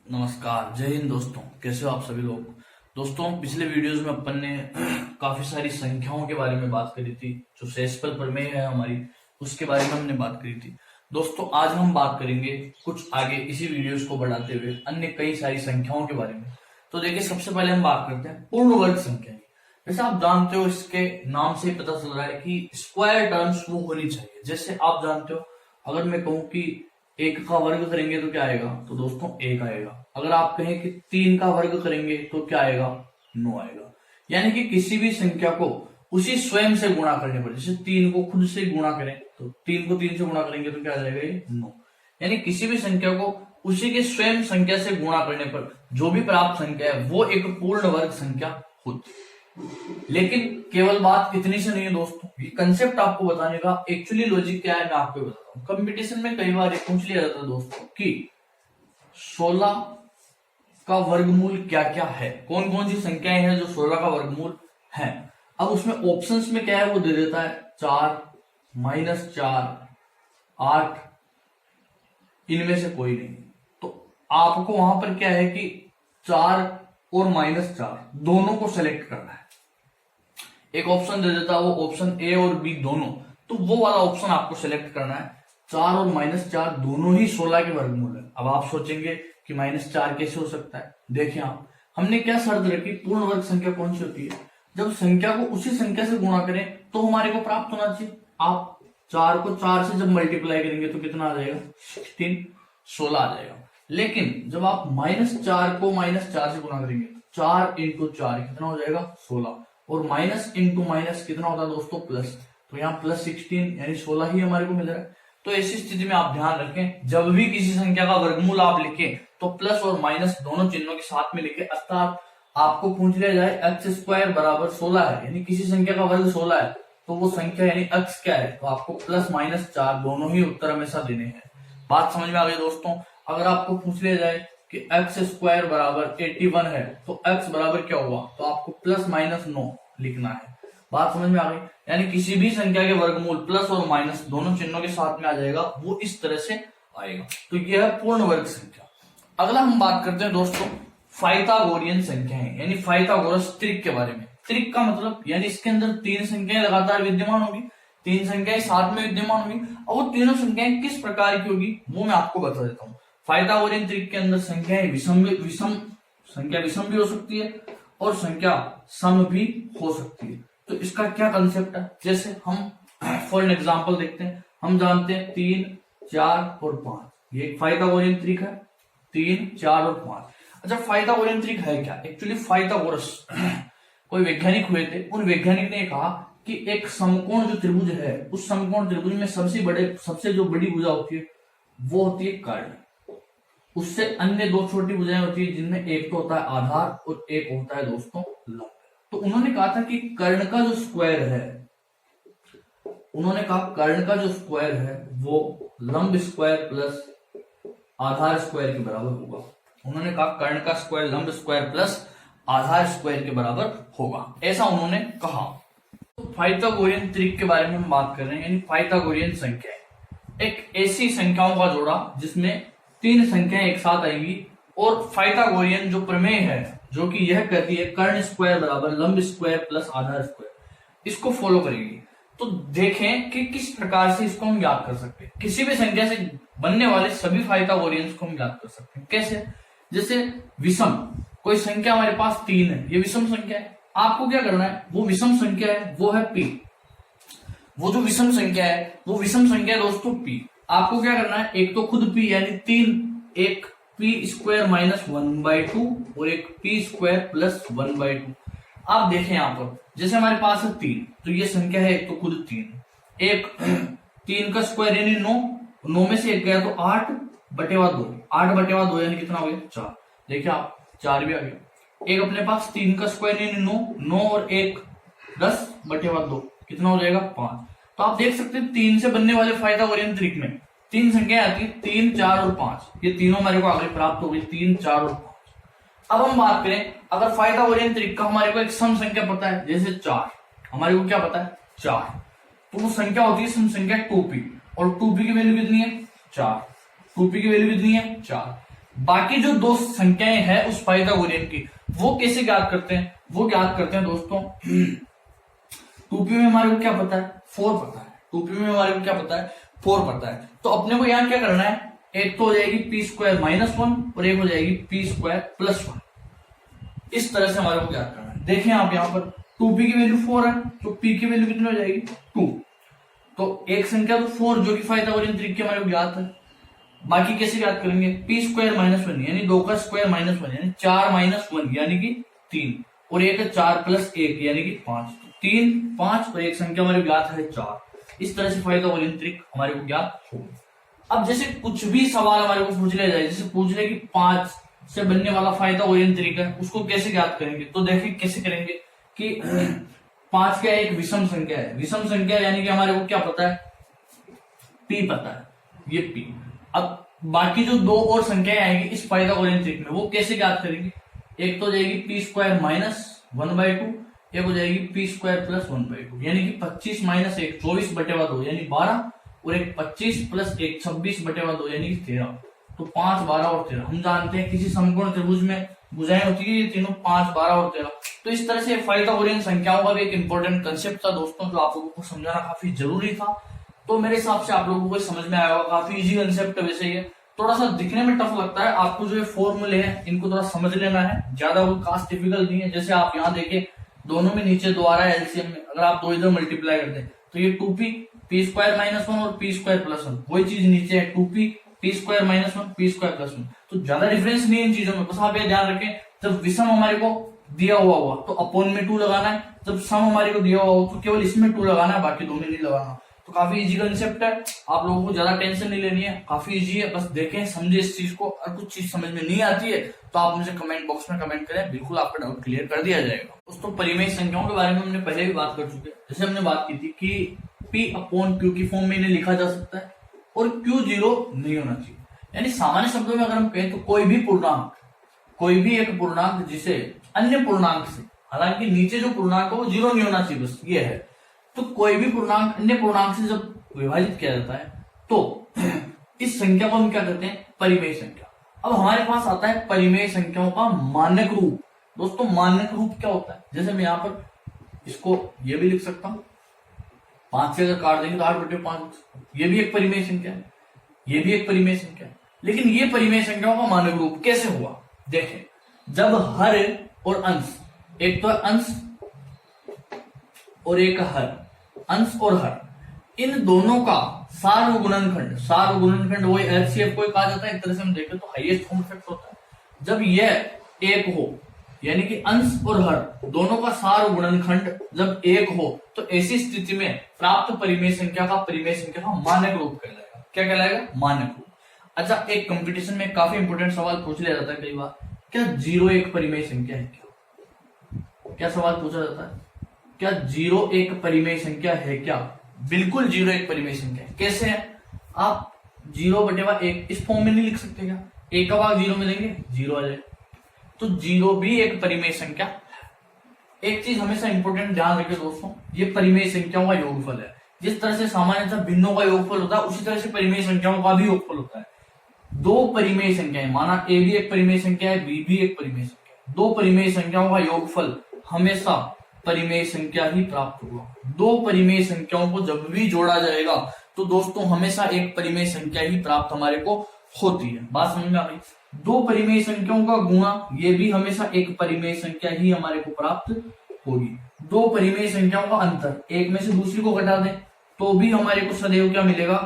नमस्कार, जय हिंद दोस्तों। कैसे हो आप सभी लोग। दोस्तों, पिछले वीडियोस में अपन ने काफी सारी संख्याओं के बारे में बात करी थी। जो शेषफल प्रमेय है हमारी, उसके बारे में हमने बात करी थी। दोस्तों, आज हम बात करेंगे कुछ आगे इसी वीडियोस को बढ़ाते हुए अन्य कई सारी संख्याओं के बारे में। तो देखिए, सबसे पहले हम बात करते हैं पूर्ण वर्ग संख्या। जैसे आप जानते हो, इसके नाम से पता चल रहा है कि स्क्वायर टर्म्स वो होनी चाहिए। जैसे आप जानते हो, अगर मैं कहूं कि 1 का वर्ग करेंगे तो क्या आएगा, तो दोस्तों 1 आएगा। अगर आप कहें कि 3 का वर्ग करेंगे तो क्या आएगा, 9 आएगा। यानी कि किसी भी संख्या को उसी स्वयं से गुणा करने पर, जैसे 3 को खुद से गुणा करें तो 3 को 3 से गुणा करेंगे तो क्या आ जाएगा, ये 9। यानी किसी भी संख्या को उसी के स्वयं संख्या से गुणा करने पर जो भी प्राप्त संख्या है वो एक पूर्ण वर्ग संख्या होती है। लेकिन केवल बात इतनी से नहीं है दोस्तों, ये कंसेप्ट आपको बताने का एक्चुअली लॉजिक क्या है मैं आपको बताता हूँ। कंपटीशन में कई बार पूछ लिया जाता है दोस्तों कि 16 का वर्गमूल क्या क्या है, कौन कौन सी संख्याएं हैं जो 16 का वर्गमूल है। अब उसमें ऑप्शंस में क्या है वो दे देता है 4, -4, 8, इनमें से कोई नहीं। तो आपको वहां पर क्या है कि 4 और -4 दोनों को सेलेक्ट करना है। एक ऑप्शन दे देता है वो ऑप्शन ए और बी दोनों, तो वो वाला ऑप्शन आपको सेलेक्ट करना है। 4 और -4 दोनों ही 16 के वर्गमूल है। अब आप सोचेंगे कि -4 कैसे हो सकता है। देखिए, आप हमने क्या शर्त रखी, पूर्ण वर्ग संख्या कौन सी होती है, जब संख्या को उसी संख्या से गुणा करें तो हमारे को प्राप्त होना चाहिए। आप 4 को 4 से जब मल्टीप्लाई करेंगे तो कितना आ जाएगा, 16 आ जाएगा। लेकिन जब आप -4 को -4 से गुणा करेंगे, 4 × 4 कितना हो जाएगा, 16। और माइनस इंटू माइनस कितना होता है दोस्तों, प्लस। तो यहाँ +16 यानी 16 ही हमारे को मिल रहा है। तो ऐसी स्थिति में आप ध्यान रखें, जब भी किसी संख्या का वर्गमूल आप लिखें तो प्लस और माइनस दोनों चिन्हों के साथ में लिखें। अर्थात आपको पूछ लिया जाए x² बराबर 16 है, यानी किसी संख्या का वर्ग 16 है, तो वो संख्या यानी x क्या है, तो आपको +-4 दोनों ही उत्तर हमेशा देने हैं। बात समझ में आ गई दोस्तों। अगर आपको पूछ लिया जाए कि x² बराबर 81 है, तो x बराबर क्या हुआ, तो आपको +-9 लिखना है। बात समझ में आ गई। यानी किसी भी संख्या के वर्गमूल प्लस और माइनस दोनों चिन्हों के साथ में आ जाएगा, वो इस तरह से आएगा। तो यह है पूर्ण वर्ग संख्या। अगला हम बात करते हैं दोस्तों पाइथागोरियन संख्याएं, यानी पाइथागोरस त्रिक के बारे में। त्रिक का मतलब यानी इसके अंदर 3 संख्याएं लगातार विद्यमान होगी, 3 संख्याएं साथ में विद्यमान होगी, और वो तीनों संख्याएं किस प्रकार की होगी वो मैं आपको बता देता हूँ। पाइथागोरियन त्रिक के अंदर संख्याएं संख्या विषम भी हो सकती है और संख्या सम भी हो सकती है। तो इसका क्या कंसेप्ट है, जैसे हम फॉर एग्जांपल देखते हैं। हम जानते हैं 3, 4 और 5, ये एक पाइथागोरियन त्रिक है। 3, 4 और 5। अच्छा, पाइथागोरियन त्रिक है क्या, एक्चुअली पाइथागोरस कोई वैज्ञानिक हुए थे। उन वैज्ञानिक ने कहा कि एक समकोण जो त्रिभुज है, उस समकोण त्रिभुज में सबसे जो बड़ी भुजा होती है वो होती है कर्ण। उससे अन्य 2 छोटी भुजाएं होती है, जिनमें एक तो होता है आधार और एक होता है दोस्तों लंब। तो उन्होंने कहा था कि कर्ण का जो स्क्वायर है, वो लंब स्क्वायर प्लस आधार स्क्वायर के बराबर होगा। उन्होंने कहा कर्ण का स्क्वायर लंब स्क्वायर प्लस आधार स्क्वायर के बराबर होगा, ऐसा उन्होंने कहा। तो पाइथागोरियन त्रिक के बारे में हम बात कर रहे हैं, यानी पाइथागोरियन संख्या एक ऐसी संख्याओं का जोड़ा जिसमें 3 संख्याएं एक साथ आएंगी, और पाइथागोरियन जो प्रमेय है जो कि यह कहती है कर्ण स्क्वायर बराबर लंब स्क्वायर प्लस आधार स्क्वायर, इसको फॉलो करेंगे। तो देखें कि किस प्रकार से इसको हम याद कर सकते हैं। किसी भी संख्या से बनने वाले सभी पाइथागोरियंस को हम याद कर सकते हैं। कैसे, जैसे विषम, कोई संख्या हमारे पास 3 है, ये विषम संख्या है। आपको क्या करना है, वो विषम संख्या है, वो है p। वो जो विषम संख्या है वो विषम संख्या है दोस्तों p। आपको क्या करना है, एक तो खुद p यानी 3, एक p² -1/2 और एक p² + 1/2। आप देखें यहाँ पर, जैसे हमारे पास है 3, तो ये संख्या है एक तो खुद 3, एक 3 का स्क्वायर यानी 9 में से एक गया तो 8/2, 8/2 यानी कितना हो गया, 4। देखिए आप, 4 भी आ गया। एक अपने पास 3 का स्क्वायर यानी 9 और एक 10/2 कितना हो जाएगा, 5। तो आप देख सकते हैं 3 से बनने वाले पाइथागोरियन त्रिक में 3 संख्याएं आती है, 3, 4 और 5। ये तीनों हमारे को आगे प्राप्त हो गई, 3, 4 और 5। अब हम बात करें, अगर पाइथागोरियन त्रिक का हमारे को एक सम संख्या पता है, जैसे 4, हमारे को क्या पता है 4, तो वो संख्या होती है सम संख्या 2p, और 2p की वैल्यू कितनी है 4, 2p की वैल्यू कितनी है 4। बाकी जो दो संख्याएं हैं उस पाइथागोरियन की, वो कैसे ज्ञात करते हैं? वो ज्ञात करते हैं दोस्तों, 2p में हमारे को क्या पता है? 4 पता है। 2p में हमारे को क्या पता है? 4 पता है। तो अपने को यहाँ क्या करना है? एक तो हो जाएगी p² -1 और एक हो जाएगी p² +1। इस तरह से हमारे को ज्ञात करना है। देखें आप यहाँ पर 2p की वैल्यू 4 है, तो p की वैल्यू कितनी हो जाएगी? 2। तो एक संख्या तो 4 जो कि पाइथागोरियन तरीके हमारे को ज्ञात है। बाकी कैसे ज्ञात करेंगे? p² -1 यानी 2 का स्क्वायर -1 यानी 4 -1 यानी कि 3 और एक 4 + 1 यानी कि 5। 3, 5 और एक संख्या हमारे ज्ञात है 4। इस तरह से पाइथागोरियन ट्रिक हमारे को ज्ञात होगी। अब जैसे कुछ भी सवाल हमारे को पूछ लिया जाए, जैसे पूछ ले कि 5 से बनने वाला पाइथागोरियन ट्रिक है, उसको कैसे ज्ञात करेंगे? तो देखिए कैसे करेंगे कि 5 क्या एक विषम संख्या है। विषम संख्या यानी कि हमारे को क्या पता है? p पता है, ये p। अब बाकी जो दो और संख्याएं आएंगी इस पाइथागोरियन ट्रिक में, वो कैसे ज्ञात करेंगे? एक तो हो जाएगी p² -1/2, एक हो जाएगी p² +1/2 यानी कि 25 - 1 24/2 यानी 12 और एक 25 + 1 26/2 यानी कि 13। तो 5, 12 और 13। हम जानते हैं किसी समकोण त्रिभुज में भुजाएं होती है ये तीनों 5, 12 और 13। तो इस तरह से पाइथागोरियन संख्याओं का भी एक इंपॉर्टेंट कंसेप्ट था दोस्तों, जो आप लोगों को समझाना काफी जरूरी था। तो मेरे हिसाब से आप लोगों को समझ में आया होगा। काफी इजी कंसेप्ट है। वैसे ये थोड़ा सा दिखने में टफ लगता है, आपको जो ये फॉर्मूले हैं इनको थोड़ा समझ लेना है, ज्यादा वो खास डिफिकल्ट नहीं है। जैसे आप यहाँ देखें दोनों में नीचे 2 आ रहा है एलसीएम में, अगर आप 2 इधर मल्टीप्लाई करते हैं तो ये 2p p² -1 और p² +1, वही चीज नीचे है 2p p² -1 p² +1। तो ज्यादा डिफरेंस नहीं है इन चीजों में। बस आप ये ध्यान रखें, जब विषम हमारे को दिया हुआ तो अपॉन में 2 लगाना है, जब सम हमारे को दिया हुआ तो केवल इसमें 2 लगाना है, बाकी दो में नहीं लगाना। तो काफी इजी कंसेप्ट है, आप लोगों को ज्यादा टेंशन नहीं लेनी है, काफी इजी है। बस देखें, समझे इस चीज को। और कुछ चीज समझ में नहीं आती है तो आप मुझे कमेंट बॉक्स में कमेंट करें, बिल्कुल आपका डाउट क्लियर कर दिया जाएगा। दोस्तों परिमेय संख्याओं के बारे में हमने पहले भी बात कर चुके हैं। जैसे हमने बात की थी कि p/q की फॉर्म में इन्हें लिखा जा सकता है और q 0 नहीं होना चाहिए। यानी सामान्य शब्दों में अगर हम कहें तो कोई भी पूर्णांक, कोई भी एक पूर्णांक जिसे अन्य पूर्णांक से, हालांकि नीचे जो पूर्णांक है वो 0 नहीं होना चाहिए, बस ये है। तो कोई भी पूर्णांक अन्य पूर्णांक से जब विभाजित किया जाता है तो इस संख्या को हम क्या कहते हैं? परिमेय संख्या। अब हमारे पास आता है परिमेय संख्याओं का मानक रूप। दोस्तों मानक रूप क्या होता है? जैसे मैं यहाँ पर इसको ये भी लिख सकता हूं, 5 से अगर काट देंगे तो 8/5, ये भी एक परिमेय संख्या है, ये भी एक परिमेय संख्या है। लेकिन ये परिमेय संख्याओं का मानक रूप कैसे हुआ? देखें, जब हर और अंश, एक तो अंश और एक हर, अंश और हर, इन दोनों का सार्वगुणनखंड, सार्वगुणनखंड वही एचसीएफ को कहा जाता है। एक तरह से हम देखें तो हाईएस्ट फॉर्म फैक्टर होता है। जब यह एक हो, यानी कि अंश और हर दोनों का सार्वगुणनखंड जब एक हो, तो ऐसी स्थिति में प्राप्त परिमेय संख्या का परिमेय संख्या का मानक रूप कहलाएगा। क्या कहलाएगा? मानक रूप। अच्छा, एक कंपटीशन में काफी इंपोर्टेंट सवाल पूछ लिया जाता है कई बार, क्या 0 एक परिमेय संख्या है? क्या सवाल पूछा जाता है? क्या 0 एक परिमेय संख्या है क्या? बिल्कुल 0 एक परिमेय संख्या है। कैसे है? आप 0/1 इस फॉर्म में नहीं लिख सकते क्या? 1 का भाग 0 में देंगे 0 आ जाए। तो 0 भी एक परिमेय संख्या है। एक चीज हमेशा इंपॉर्टेंट ध्यान रखें दोस्तों, ये परिमेय संख्याओं का योगफल है। जिस तरह से सामान्यतः भिन्नों का योगफल होता है, उसी तरह से परिमेय संख्याओं का भी योगफल होता है। दो परिमेय संख्याएं, माना a भी एक परिमेय संख्या है, b भी एक परिमेय संख्या है, दो परिमेय संख्याओं का योगफल हमेशा परिमेय संख्या ही प्राप्त होगा। दो परिमेय संख्याओं को जब भी जोड़ा जाएगा तो दोस्तों हमेशा एक परिमेय संख्या ही प्राप्त हमारे को होती है। बात समझ में आ गई? दो परिमेय संख्याओं का गुणा, ये भी हमेशा एक परिमेय संख्या ही हमारे को प्राप्त होगी। दो परिमेय संख्याओं का अंतर, एक में से दूसरी को घटा दें तो भी हमारे को सदैव क्या मिलेगा?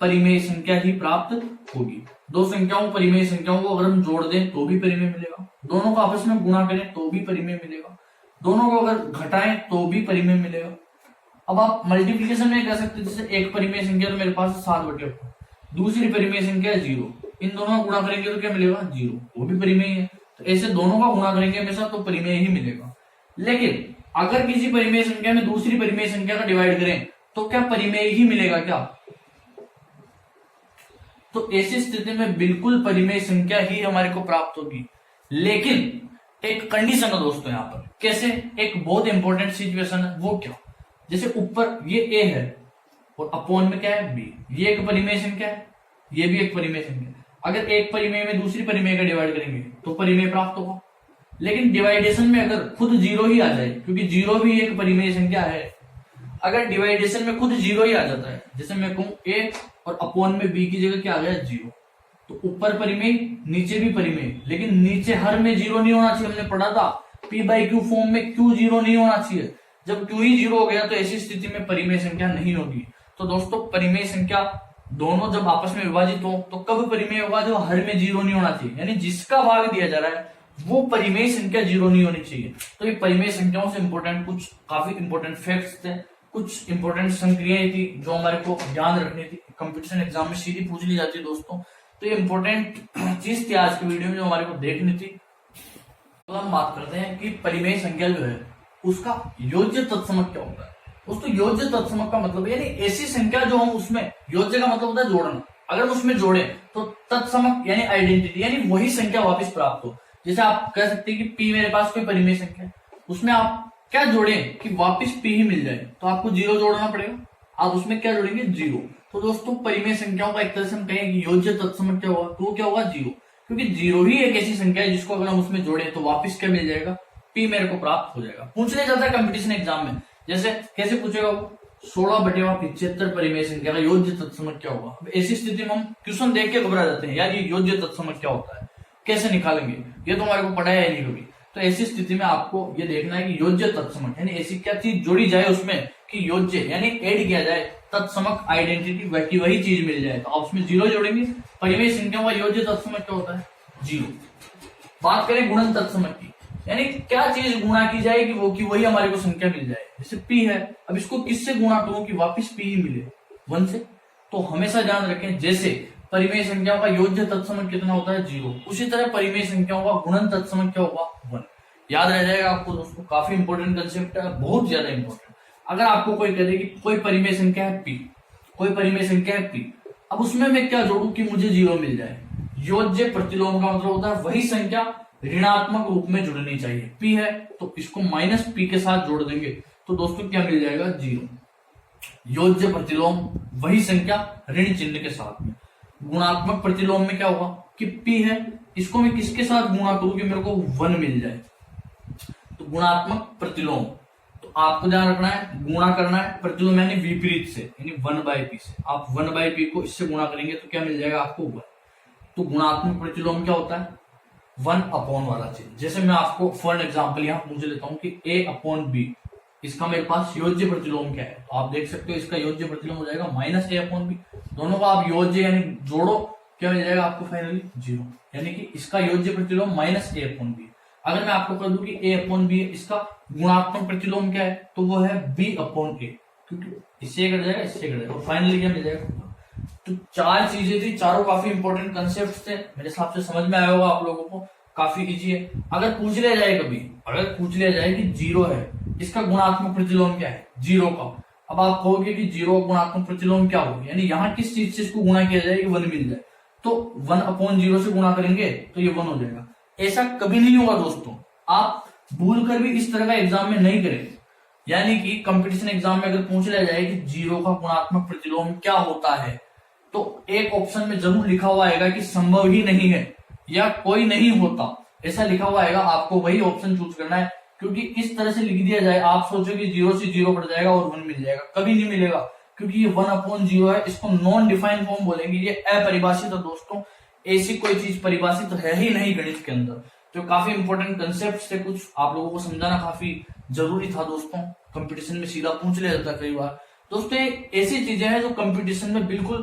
परिमेय संख्या ही प्राप्त होगी। दो संख्याओं परिमेय संख्याओं को अगर हम जोड़ दें तो भी परिमेय मिलेगा, दोनों को आपस में गुणा करें तो भी परिमेय मिलेगा, दोनों को अगर घटाएं तो भी परिमेय मिलेगा। अब आप मल्टीप्लिकेशन में कह सकते हैं, जैसे एक परिमेय संख्या तो मेरे पास 7/4, दूसरी परिमेय संख्या 0, इन दोनों का गुणा करेंगे तो क्या मिलेगा? 0, वो भी परिमेय है। तो ऐसे दोनों का गुणा करेंगे हमेशा तो परिमेय ही मिलेगा। लेकिन अगर किसी परिमेय संख्या में दूसरी परिमेय संख्या का डिवाइड करें तो क्या परिमेय ही मिलेगा क्या? तो ऐसी स्थिति में बिल्कुल परिमेय संख्या ही हमारे को प्राप्त होगी। लेकिन एक कंडीशन है दोस्तों यहाँ पर। कैसे? एक बहुत इंपॉर्टेंट सिचुएशन है। वो क्या? जैसे ऊपर ये a है और अपॉन में क्या है b, ये एक परिमेय संख्या है, ये भी एक परिमेय संख्या है। अगर एक परिमेय में दूसरी परिमेय का डिवाइड करेंगे तो परिमेय प्राप्त होगा। लेकिन डिवाइडेशन में अगर खुद जीरो ही आ जाए, क्योंकि जीरो भी एक परिमेय संख्या है, अगर डिवाइडेशन में खुद जीरो ही आ जाता है, जैसे मैं कहूं ए और अपॉन में बी की जगह क्या आ गया जीरो, तो ऊपर परिमेय नीचे भी परिमेय, लेकिन नीचे हर में जीरो नहीं होना चाहिए। हमने पढ़ा था पी बाई क्यू फॉर्म में क्यू जीरो नहीं होना चाहिए। जब क्यू ही जीरो हो गया तो ऐसी स्थिति में परिमेय संख्या नहीं होगी। तो दोस्तों परिमेय संख्या दोनों जब आपस में विभाजित हो तो कब परिमेय होगा, जो हर में जीरो नहीं होना चाहिए, यानी जिसका भाग दिया जा रहा है वो परिमेय संख्या जीरो नहीं होनी चाहिए। तो ये परिमेय संख्याओं से इंपोर्टेंट कुछ काफी इंपोर्टेंट फैक्ट्स थे, कुछ इंपोर्टेंट संक्रियाएं थी जो हमारे को ध्यान रखनी थी, कंपटीशन एग्जाम में सीधी पूछ ली जाती है दोस्तों। तो ये इंपोर्टेंट चीज थी आज की वीडियो में जो हमारे को देखनी थी। तो हम बात करते हैं कि परिमेय संख्या जो है उसका योज्य तत्समक क्या होता है। दोस्तों योज्य तत्समक का मतलब यानी ऐसी संख्या जो हम उसमें, योज्य का मतलब होता है जोड़ना, अगर हम उसमें जोड़े तो तत्समक यानी आइडेंटिटी यानी वही संख्या वापस प्राप्त हो। जैसे आप कह सकते हैं कि पी मेरे पास कोई परिमेय संख्या है, उसमें आप क्या जोड़े कि वापस पी ही मिल जाए, तो आपको जीरो जोड़ना पड़ेगा। आप उसमें क्या जोड़ेंगे, जीरो। तो दोस्तों परिमेय संख्याओं का एक तरह से हम कहें कि योज्य तत्समक क्या होगा, तो क्या होगा जीरो, क्योंकि जीरो ही एक ऐसी संख्या है जिसको अगर हम उसमें जोड़े तो वापस क्या मिल जाएगा, पी मेरे को प्राप्त हो जाएगा। पूछ लिया जाता है कंपटीशन एग्जाम में, जैसे कैसे पूछेगा वो 16/75 परिमेय संख्या का योज्य तत्समक क्या होगा। ऐसी स्थिति में हम क्वेश्चन देख के घबरा जाते हैं, यार ये योज्य तत्समक क्या होता है, कैसे निकालेंगे, ये तो हमारे को पढ़ाया है नहीं कभी। तो ऐसी स्थिति में आपको ये देखना है कि योज्य तत्समक यानी ऐसी क्या चीज जोड़ी जाए उसमें कि योज्य यानी ऐड किया जाए, तत्समक आइडेंटिटी वही चीज मिल जाए, तो आप उसमें जीरो जोड़ेंगे। परिमेय संख्या का योज्य तत्समक क्या होता है, जीरो। बात करें गुणन तत्समक की, यानी क्या चीज गुणा की जाए कि वही हमारे को संख्या मिल जाए। जैसे पी है, अब इसको किससे गुणा करूं कि वापस पी ही मिले, 1 से। तो हमेशा ध्यान रखें, जैसे परिमेय संख्याओं का योज्य तत्समक कितना होता है, जीरो, उसी तरह परिमेय संख्याओं का गुणन तत्समक क्या होगा, 1। याद रह जाएगा आपको दोस्तों, काफी इंपॉर्टेंट कंसेप्ट है, बहुत ज्यादा इंपॉर्टेंट। अगर आपको कोई कह दे कि कोई परिमेय संख्या है पी, कोई परिमेय संख्या है पी, अब उसमें मैं क्या जोड़ू कि मुझे जीरो मिल जाए। योज्य प्रतिलोम का मतलब होता है वही संख्या ऋणात्मक रूप में जुड़नी चाहिए। पी है तो इसको माइनस पी के साथ जोड़ देंगे तो दोस्तों क्या मिल जाएगा, जीरो। योज्य प्रतिलोम वही संख्या ऋण चिन्ह के साथ में। गुणात्मक प्रतिलोम में क्या होगा कि पी है, इसको मैं किसके साथ गुणा करूं कि मेरे को 1 मिल जाए, तो गुणात्मक प्रतिलोम। तो आपको ध्यान रखना है, गुणा करना है प्रतिलोम यानी विपरीत से, यानी 1/p से। आप 1/p को इससे गुणा करेंगे तो क्या मिल जाएगा आपको, 1। तो गुणात्मक प्रतिलोम क्या होता है, 1/, वाला चीज। जैसे मैं आपको फॉर एग्जाम्पल यहाँ पूछ लेता हूँ कि a/b, इसका मेरे पास योज्य प्रतिलोम क्या है, तो आप देख सकते हो इसका योज्य प्रतिलोम हो जाएगा -a/b। दोनों का आप योज्य यानी जोड़ो, क्या मिल जाएगा आपको फाइनली, जीरो। यानी कि इसका योज्य प्रतिलोम -a/b। अगर मैं आपको कह दूं कि a/b है, इसका गुणात्मक प्रतिलोम क्या है, तो वो है b/a, क्योंकि इससे कट जाएगा, इससे कट जाएगा, फाइनली क्या मिल जाएगा। तो 4 चीजें थी, चारों काफी इंपॉर्टेंट कंसेप्ट थे, मेरे हिसाब से समझ में आया होगा आप लोगों को, काफी इजी है। अगर पूछ लिया जाए कभी, अगर पूछ लिया जाए कि जीरो है, इसका गुणात्मक प्रतिलोम क्या है, जीरो का, अब आप कहोगे कि जीरो गुणात्मक प्रतिलोम क्या होगा, यानी यहाँ किस चीज से इसको गुणा किया जाए कि 1 मिल जाए, तो 1/0 से गुणा करेंगे तो ये 1 हो जाएगा। ऐसा कभी नहीं होगा दोस्तों, आप भूल कर भी इस तरह का एग्जाम में नहीं करें। यानी कि कंपटीशन एग्जाम में अगर पूछ लिया जाए कि जीरो का गुणात्मक प्रतिलोम क्या होता है, तो एक ऑप्शन में जरूर लिखा हुआ आएगा कि संभव ही नहीं है या कोई नहीं होता, ऐसा लिखा हुआ आएगा। आपको वही ऑप्शन चूज करना है, क्योंकि इस तरह से लिख दिया जाए आप सोचो कि 0 से 0 कट जाएगा और 1 मिल जाएगा, कभी नहीं मिलेगा, क्योंकि ये 1/0 है। इसको नॉन डिफाइंड फॉर्म बोलेंगे, ये अपरिभाषित है दोस्तों, ऐसी कोई चीज परिभाषित है ही नहीं गणित के अंदर। तो काफी इंपॉर्टेंट कंसेप्ट थे, कुछ आप लोगों को समझाना काफी जरूरी था दोस्तों। कंपटीशन में सीधा पूछ लिया जाता है कई बार दोस्तों, ऐसी चीजें हैं जो कंपटीशन में बिल्कुल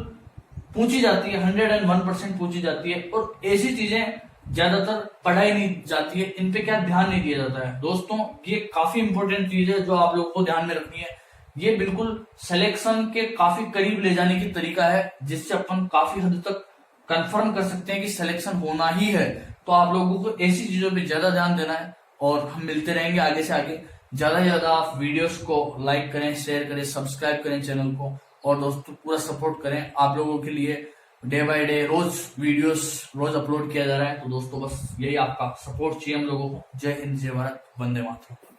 पूछी जाती है, 101% पूछी जाती है, और ऐसी चीजें ज्यादातर पढ़ाई नहीं जाती है, इन पे क्या ध्यान नहीं दिया जाता है दोस्तों। ये काफी इंपॉर्टेंट चीज है जो आप लोगों को ध्यान में रखनी है। ये बिल्कुल सिलेक्शन के काफी करीब ले जाने की तरीका है, जिससे अपन काफी हद तक कंफर्म कर सकते हैं कि सिलेक्शन होना ही है। तो आप लोगों को ऐसी चीजों पे ज्यादा ध्यान देना है, और हम मिलते रहेंगे आगे से आगे। ज्यादा से ज्यादा आप वीडियोस को लाइक करें, शेयर करें, सब्सक्राइब करें चैनल को, और दोस्तों पूरा सपोर्ट करें। आप लोगों के लिए डे बाय डे रोज वीडियोस रोज अपलोड किया जा रहा है, तो दोस्तों बस यही आपका सपोर्ट चाहिए हम लोगों को। जय हिंद, जय भारत, वंदे मातरम।